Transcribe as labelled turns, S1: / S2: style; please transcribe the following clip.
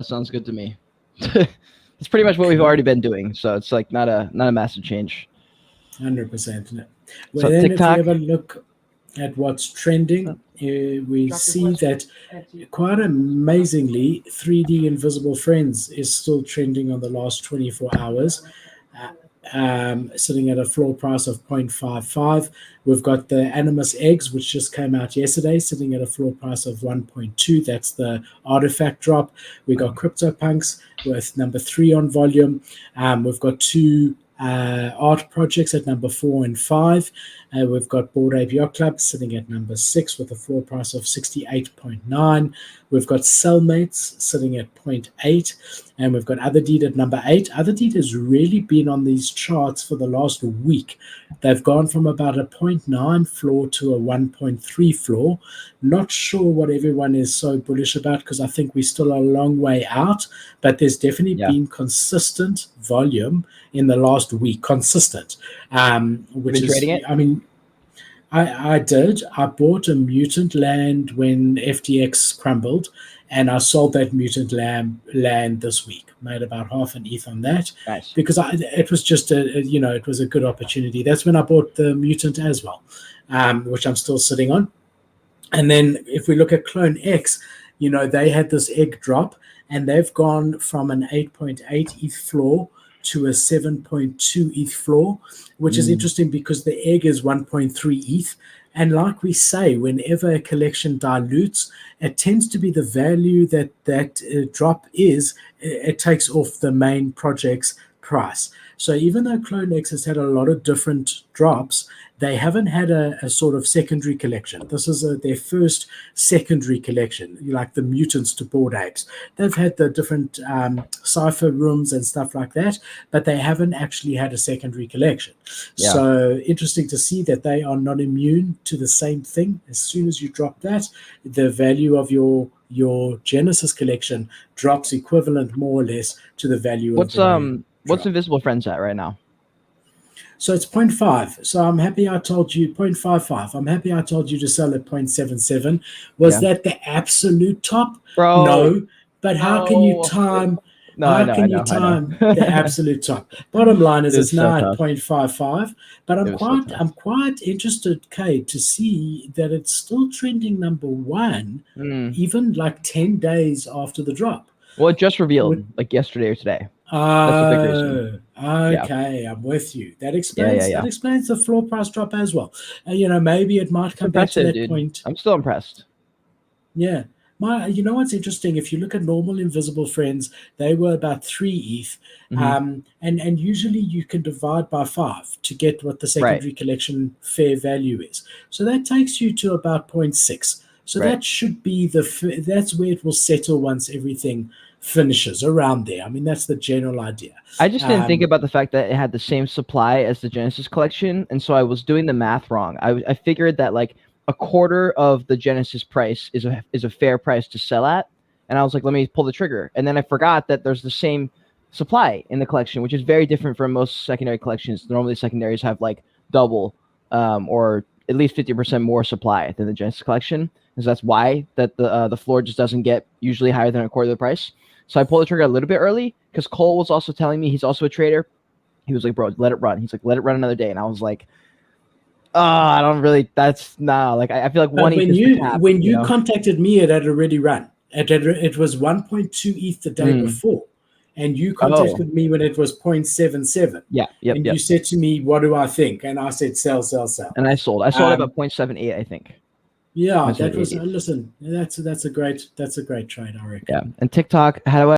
S1: Sounds good to me. It's pretty much what we've already been doing, so it's like not a massive change.
S2: 100%. Well,
S1: So
S2: then
S1: TikTok,
S2: if you ever look at what's trending, we see that quite amazingly, 3D Invisible Friends is still trending on the last 24 hours. Sitting at a floor price of 0.55. We've got the Animus Eggs, which just came out yesterday, sitting at a floor price of 1.2. That's the artifact drop. We got CryptoPunks with number 3 on volume. We've got 2 art projects at number 4 and 5. We've got Bored Ape Yacht Club sitting at number 6 with a floor price of 68.9. We've got Cellmates sitting at 0.8. And we've got Other Deed at number 8. Other Deed has really been on these charts for the last week. They've gone from about a 0.9 floor to a 1.3 floor. Not sure what everyone is so bullish about because I think we're still a long way out. But there's definitely been consistent volume in the last week. Consistent. Which is,
S1: trading it?
S2: I mean, I did. I bought a mutant land when FTX crumbled, and I sold that mutant land this week. Made about half an ETH on that.
S1: Nice.
S2: Because it was just it was a good opportunity. That's when I bought the mutant as well, which I'm still sitting on. And then if we look at Clone X, they had this egg drop, and they've gone from an 8.8 ETH floor to a 7.2 ETH floor, which is interesting because the egg is 1.3 ETH. And like we say, whenever a collection dilutes, it tends to be the value that drop is, it takes off the main project's price. So even though Clone X has had a lot of different drops, they haven't had a sort of secondary collection. This is their first secondary collection, like the mutants to Bored Apes. They've had the different cipher rooms and stuff like that, but they haven't actually had a secondary collection. Yeah. So interesting to see that they are not immune to the same thing. As soon as you drop that, the value of your Genesis collection drops equivalent more or less to the value of the
S1: What's Invisible Friends at right now?
S2: So it's 0.5. So I'm happy I told you 0.55. I'm happy I told you to sell at 0.77. Was that the absolute top?
S1: Bro,
S2: no. But how can you time the absolute top? Bottom line is it's now at 0.55. But I'm quite interested, Cade, to see that it's still trending number 1, even like 10 days after the drop.
S1: Well, it just revealed like yesterday or today. That's a big reason.
S2: Okay, I'm with you. That explains that explains the floor price drop as well. Maybe it might come back to that point.
S1: I'm still impressed.
S2: Yeah. What's interesting, if you look at normal Invisible Friends, they were about 3 ETH. And usually you can divide by 5 to get what the secondary collection fair value is. So that takes you to about 0.6. So that should be that's where it will settle once everything finishes around there. I mean, that's the general idea.
S1: I just didn't think about the fact that it had the same supply as the Genesis collection, and so I was doing the math wrong. I figured that like a quarter of the Genesis price is a fair price to sell at, and I was like, let me pull the trigger. And then I forgot that there's the same supply in the collection, which is very different from most secondary collections. Normally, secondaries have like double or at least 50% more supply than the Genesis collection. And so that's why that the floor just doesn't get usually higher than a quarter of the price. So I pulled the trigger a little bit early because Cole was also telling me, he's also a trader. He was like, bro, let it run. He's like, let it run another day. And I was like, I don't really, that's like, I feel like
S2: when you contacted me, it had already run. It was 1.2 ETH the day before. And you contacted me when it was 0.77.
S1: Yeah.
S2: And you said to me, what do I think? And I said, sell.
S1: And I sold. I sold about 0.78, I think.
S2: Yeah, that was listen. That's a great trade, I reckon.
S1: Yeah, and TikTok. How do I